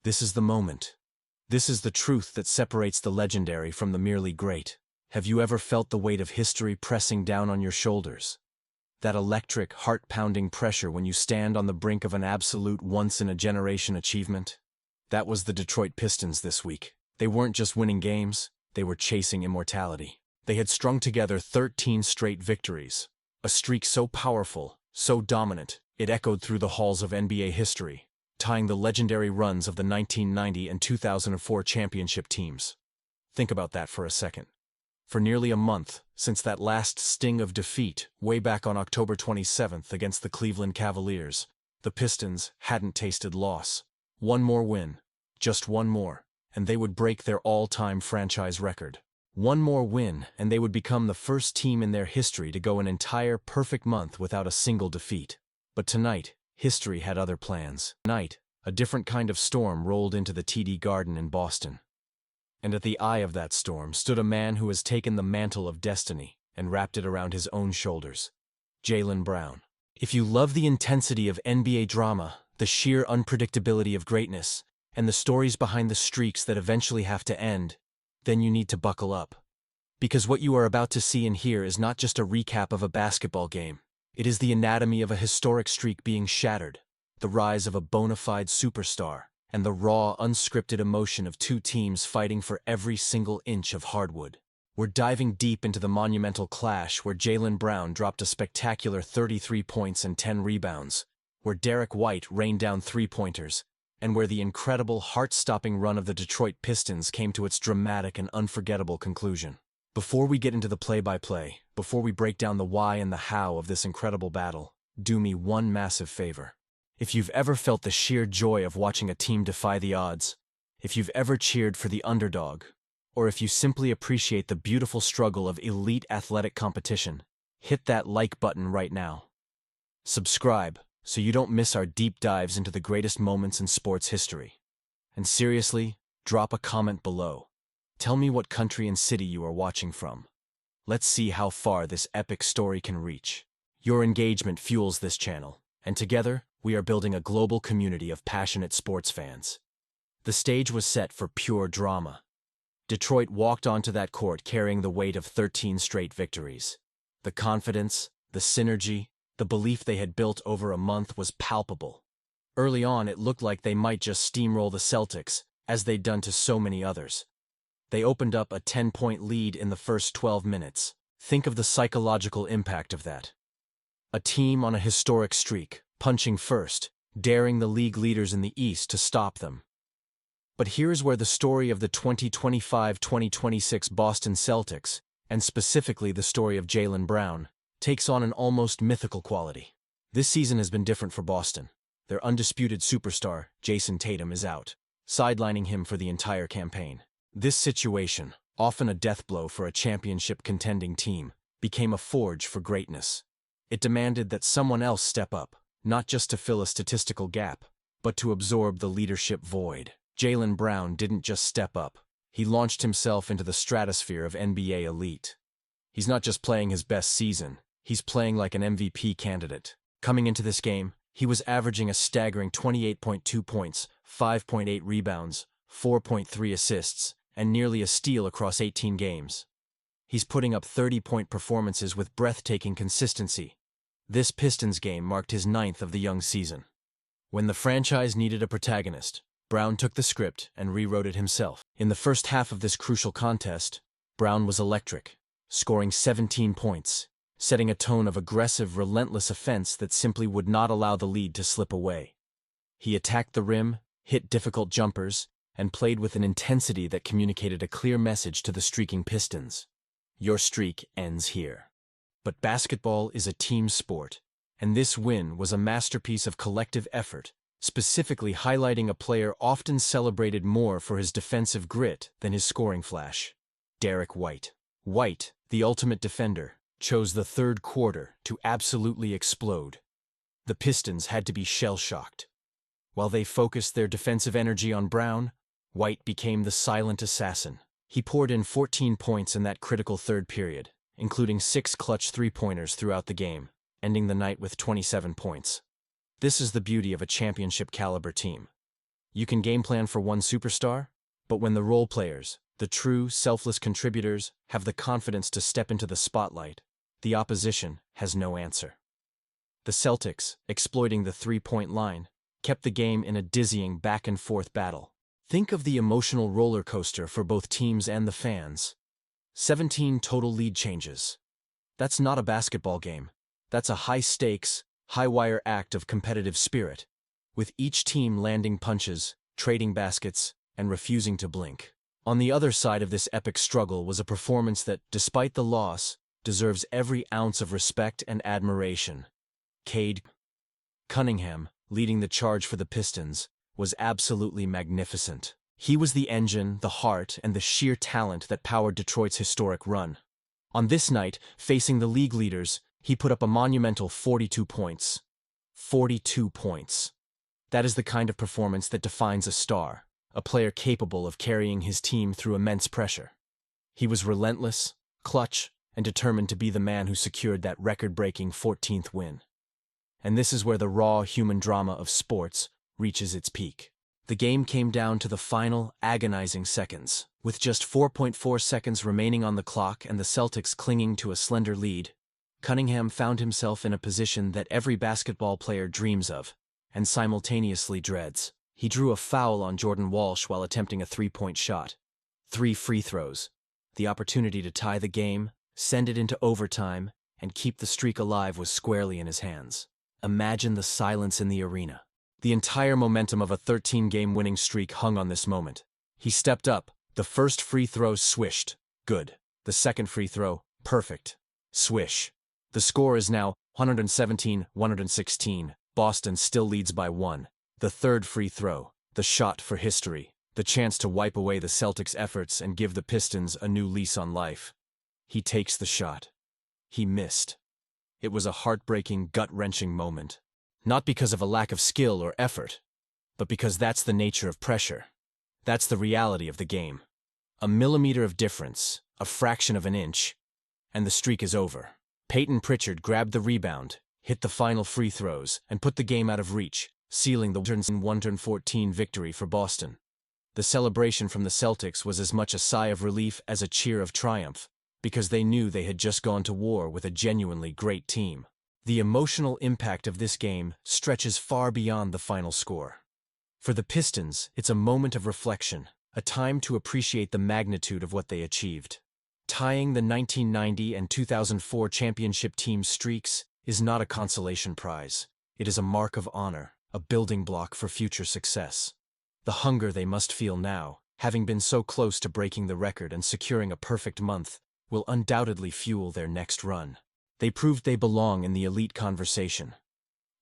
This is the moment. This is the truth that separates the legendary from the merely great. Have you ever felt the weight of history pressing down on your shoulders? That electric, heart-pounding pressure when you stand on the brink of an absolute once-in-a-generation achievement? That was the Detroit Pistons this week. They weren't just winning games, they were chasing immortality. They had strung together 13 straight victories, a streak so powerful, so dominant, it echoed through the halls of NBA history, tying the legendary runs of the 1990 and 2004 championship teams. Think about that for a second. For nearly a month, since that last sting of defeat, way back on October 27th against the Cleveland Cavaliers, the Pistons hadn't tasted loss. One more win, just one more, and they would break their all-time franchise record. One more win, and they would become the first team in their history to go an entire perfect month without a single defeat. But tonight, history had other plans. Tonight, a different kind of storm rolled into the TD Garden in Boston. And at the eye of that storm stood a man who has taken the mantle of destiny and wrapped it around his own shoulders. Jaylen Brown. If you love the intensity of NBA drama, the sheer unpredictability of greatness, and the stories behind the streaks that eventually have to end, then you need to buckle up. Because what you are about to see and hear is not just a recap of a basketball game. It is the anatomy of a historic streak being shattered, the rise of a bona fide superstar, and the raw, unscripted emotion of two teams fighting for every single inch of hardwood. We're diving deep into the monumental clash where Jaylen Brown dropped a spectacular 33 points and 10 rebounds, where Derrick White rained down three-pointers, and where the incredible, heart-stopping run of the Detroit Pistons came to its dramatic and unforgettable conclusion. Before we get into the play-by-play, before we break down the why and the how of this incredible battle, do me one massive favor. If you've ever felt the sheer joy of watching a team defy the odds, if you've ever cheered for the underdog, or if you simply appreciate the beautiful struggle of elite athletic competition, hit that like button right now. Subscribe so you don't miss our deep dives into the greatest moments in sports history. And seriously, drop a comment below. Tell me what country and city you are watching from. Let's see how far this epic story can reach. Your engagement fuels this channel, and together, we are building a global community of passionate sports fans. The stage was set for pure drama. Detroit walked onto that court carrying the weight of 13 straight victories. The confidence, the synergy, the belief they had built over a month was palpable. Early on, it looked like they might just steamroll the Celtics, as they'd done to so many others. They opened up a 10-point lead in the first 12 minutes. Think of the psychological impact of that. A team on a historic streak, punching first, daring the league leaders in the East to stop them. But here's where the story of the 2025-2026 Boston Celtics, and specifically the story of Jaylen Brown, takes on an almost mythical quality. This season has been different for Boston. Their undisputed superstar, Jason Tatum, is out, sidelining him for the entire campaign. This situation, often a death blow for a championship-contending team, became a forge for greatness. It demanded that someone else step up, not just to fill a statistical gap, but to absorb the leadership void. Jaylen Brown didn't just step up. He launched himself into the stratosphere of NBA elite. He's not just playing his best season, he's playing like an MVP candidate. Coming into this game, he was averaging a staggering 28.2 points, 5.8 rebounds, 4.3 assists, and nearly a steal across 18 games. He's putting up 30-point performances with breathtaking consistency. This Pistons game marked his 9th of the young season. When the franchise needed a protagonist, Brown took the script and rewrote it himself. In the first half of this crucial contest, Brown was electric, scoring 17 points, setting a tone of aggressive, relentless offense that simply would not allow the lead to slip away. He attacked the rim, hit difficult jumpers, and played with an intensity that communicated a clear message to the streaking Pistons. Your streak ends here. But basketball is a team sport, and this win was a masterpiece of collective effort, specifically highlighting a player often celebrated more for his defensive grit than his scoring flash. Derrick White. White, the ultimate defender, chose the third quarter to absolutely explode. The Pistons had to be shell-shocked. While they focused their defensive energy on Brown, White became the silent assassin. He poured in 14 points in that critical third period, including 6 clutch three-pointers throughout the game, ending the night with 27 points. This is the beauty of a championship-caliber team. You can game plan for one superstar, but when the role players, the true, selfless contributors, have the confidence to step into the spotlight, the opposition has no answer. The Celtics, exploiting the three-point line, kept the game in a dizzying back-and-forth battle. Think of the emotional roller coaster for both teams and the fans. 17 total lead changes. That's not a basketball game. That's a high-stakes, high-wire act of competitive spirit, with each team landing punches, trading baskets, and refusing to blink. On the other side of this epic struggle was a performance that, despite the loss, deserves every ounce of respect and admiration. Cade Cunningham, leading the charge for the Pistons, was absolutely magnificent. He was the engine, the heart, and the sheer talent that powered Detroit's historic run. On this night, facing the league leaders, he put up a monumental 42 points. 42 points. That is the kind of performance that defines a star, a player capable of carrying his team through immense pressure. He was relentless, clutch, and determined to be the man who secured that record-breaking 14th win. And this is where the raw human drama of sports reaches its peak. The game came down to the final, agonizing seconds. With just 4.4 seconds remaining on the clock and the Celtics clinging to a slender lead, Cunningham found himself in a position that every basketball player dreams of, and simultaneously dreads. He drew a foul on Jordan Walsh while attempting a three-point shot. 3 free throws. The opportunity to tie the game, send it into overtime, and keep the streak alive was squarely in his hands. Imagine the silence in the arena. The entire momentum of a 13-game winning streak hung on this moment. He stepped up. The first free throw swished. Good. The second free throw, perfect. Swish. The score is now 117-116. Boston still leads by 1. The third free throw, the shot for history, the chance to wipe away the Celtics' efforts and give the Pistons a new lease on life. He takes the shot. He missed. It was a heartbreaking, gut-wrenching moment. Not because of a lack of skill or effort, but because that's the nature of pressure. That's the reality of the game. A millimeter of difference, a fraction of an inch, and the streak is over. Peyton Pritchard grabbed the rebound, hit the final free throws, and put the game out of reach, sealing the 114 victory for Boston. The celebration from the Celtics was as much a sigh of relief as a cheer of triumph, because they knew they had just gone to war with a genuinely great team. The emotional impact of this game stretches far beyond the final score. For the Pistons, it's a moment of reflection, a time to appreciate the magnitude of what they achieved. Tying the 1990 and 2004 championship team streaks is not a consolation prize. It is a mark of honor, a building block for future success. The hunger they must feel now, having been so close to breaking the record and securing a perfect month, will undoubtedly fuel their next run. They proved they belong in the elite conversation.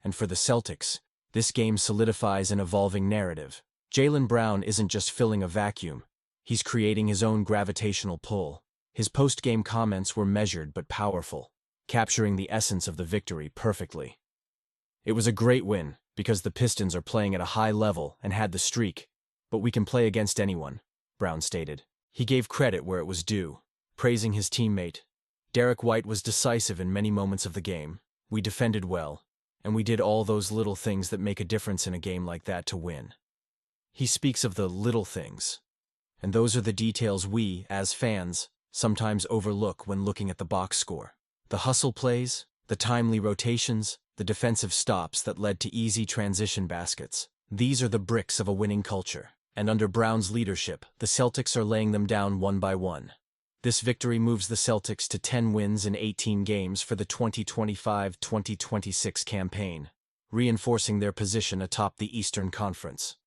And for the Celtics, this game solidifies an evolving narrative. Jaylen Brown isn't just filling a vacuum. He's creating his own gravitational pull. His post-game comments were measured but powerful, capturing the essence of the victory perfectly. It was a great win, because the Pistons are playing at a high level and had the streak, but we can play against anyone, Brown stated. He gave credit where it was due, praising his teammate. Derrick White was decisive in many moments of the game. We defended well, and we did all those little things that make a difference in a game like that to win. He speaks of the little things, and those are the details we, as fans, sometimes overlook when looking at the box score. The hustle plays, the timely rotations, the defensive stops that led to easy transition baskets. These are the bricks of a winning culture, and under Brown's leadership, the Celtics are laying them down one by one. This victory moves the Celtics to 10 wins in 18 games for the 2025-2026 campaign, reinforcing their position atop the Eastern Conference.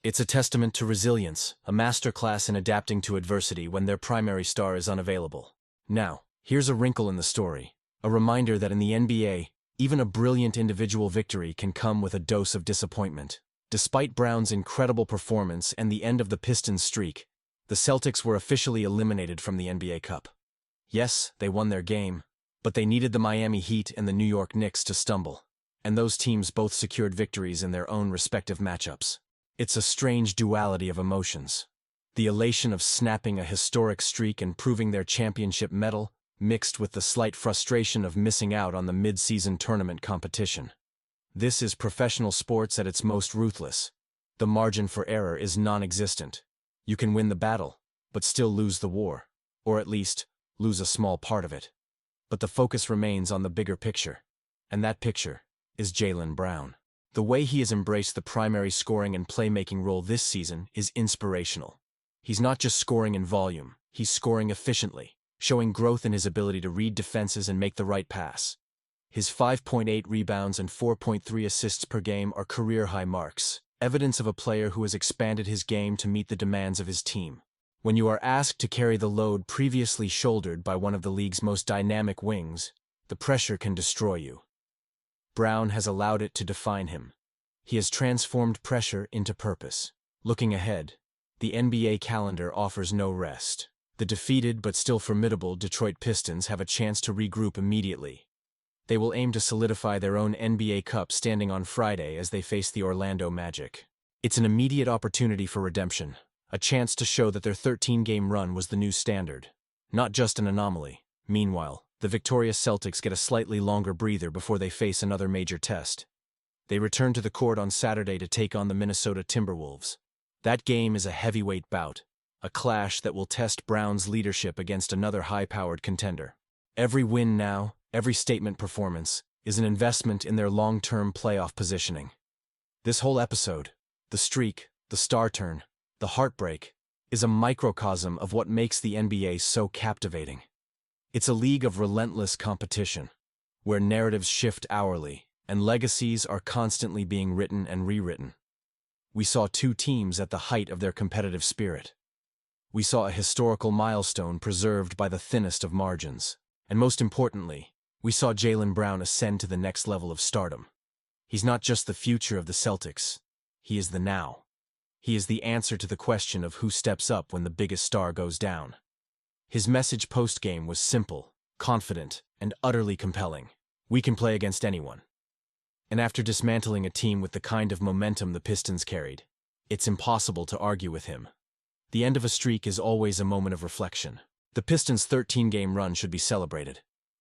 It's a testament to resilience, a masterclass in adapting to adversity when their primary star is unavailable. Now, here's a wrinkle in the story, a reminder that in the NBA, even a brilliant individual victory can come with a dose of disappointment. Despite Brown's incredible performance and the end of the Pistons' streak, the Celtics were officially eliminated from the NBA Cup. Yes, they won their game, but they needed the Miami Heat and the New York Knicks to stumble, and those teams both secured victories in their own respective matchups. It's a strange duality of emotions. The elation of snapping a historic streak and proving their championship medal, mixed with the slight frustration of missing out on the mid-season tournament competition. This is professional sports at its most ruthless. The margin for error is non-existent. You can win the battle, but still lose the war, or at least, lose a small part of it. But the focus remains on the bigger picture, and that picture is Jaylen Brown. The way he has embraced the primary scoring and playmaking role this season is inspirational. He's not just scoring in volume, he's scoring efficiently, showing growth in his ability to read defenses and make the right pass. His 5.8 rebounds and 4.3 assists per game are career-high marks, evidence of a player who has expanded his game to meet the demands of his team. When you are asked to carry the load previously shouldered by one of the league's most dynamic wings, the pressure can destroy you. Brown has allowed it to define him. He has transformed pressure into purpose. Looking ahead, the NBA calendar offers no rest. The defeated but still formidable Detroit Pistons have a chance to regroup immediately. They will aim to solidify their own NBA Cup standing on Friday as they face the Orlando Magic. It's an immediate opportunity for redemption, a chance to show that their 13-game run was the new standard, not just an anomaly. Meanwhile, the victorious Celtics get a slightly longer breather before they face another major test. They return to the court on Saturday to take on the Minnesota Timberwolves. That game is a heavyweight bout, a clash that will test Brown's leadership against another high-powered contender. Every win now, every statement performance, is an investment in their long-term playoff positioning. This whole episode, the streak, the star turn, the heartbreak, is a microcosm of what makes the NBA so captivating. It's a league of relentless competition, where narratives shift hourly, and legacies are constantly being written and rewritten. We saw two teams at the height of their competitive spirit. We saw a historical milestone preserved by the thinnest of margins. And most importantly, we saw Jaylen Brown ascend to the next level of stardom. He's not just the future of the Celtics, he is the now. He is the answer to the question of who steps up when the biggest star goes down. His message post-game was simple, confident, and utterly compelling. We can play against anyone. And after dismantling a team with the kind of momentum the Pistons carried, it's impossible to argue with him. The end of a streak is always a moment of reflection. The Pistons' 13-game run should be celebrated.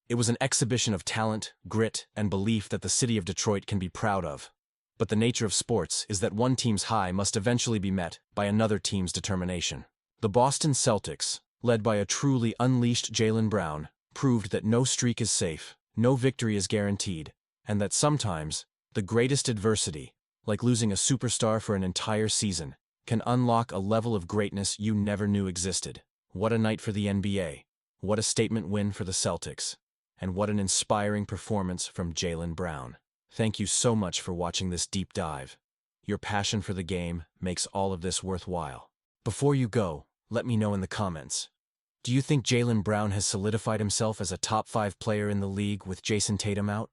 It was an exhibition of talent, grit, and belief that the city of Detroit can be proud of. But the nature of sports is that one team's high must eventually be met by another team's determination. The Boston Celtics, led by a truly unleashed Jaylen Brown, proved that no streak is safe, no victory is guaranteed, and that sometimes, the greatest adversity, like losing a superstar for an entire season, can unlock a level of greatness you never knew existed. What a night for the NBA, what a statement win for the Celtics, and what an inspiring performance from Jaylen Brown. Thank you so much for watching this deep dive. Your passion for the game makes all of this worthwhile. Before you go, let me know in the comments. Do you think Jaylen Brown has solidified himself as a top 5 player in the league with Jason Tatum out?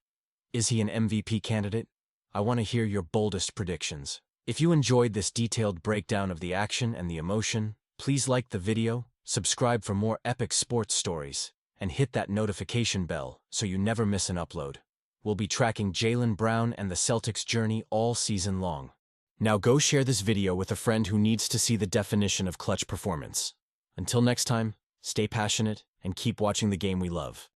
Is he an MVP candidate? I want to hear your boldest predictions. If you enjoyed this detailed breakdown of the action and the emotion, please like the video, subscribe for more epic sports stories, and hit that notification bell so you never miss an upload. We'll be tracking Jaylen Brown and the Celtics' journey all season long. Now go share this video with a friend who needs to see the definition of clutch performance. Until next time, stay passionate and keep watching the game we love.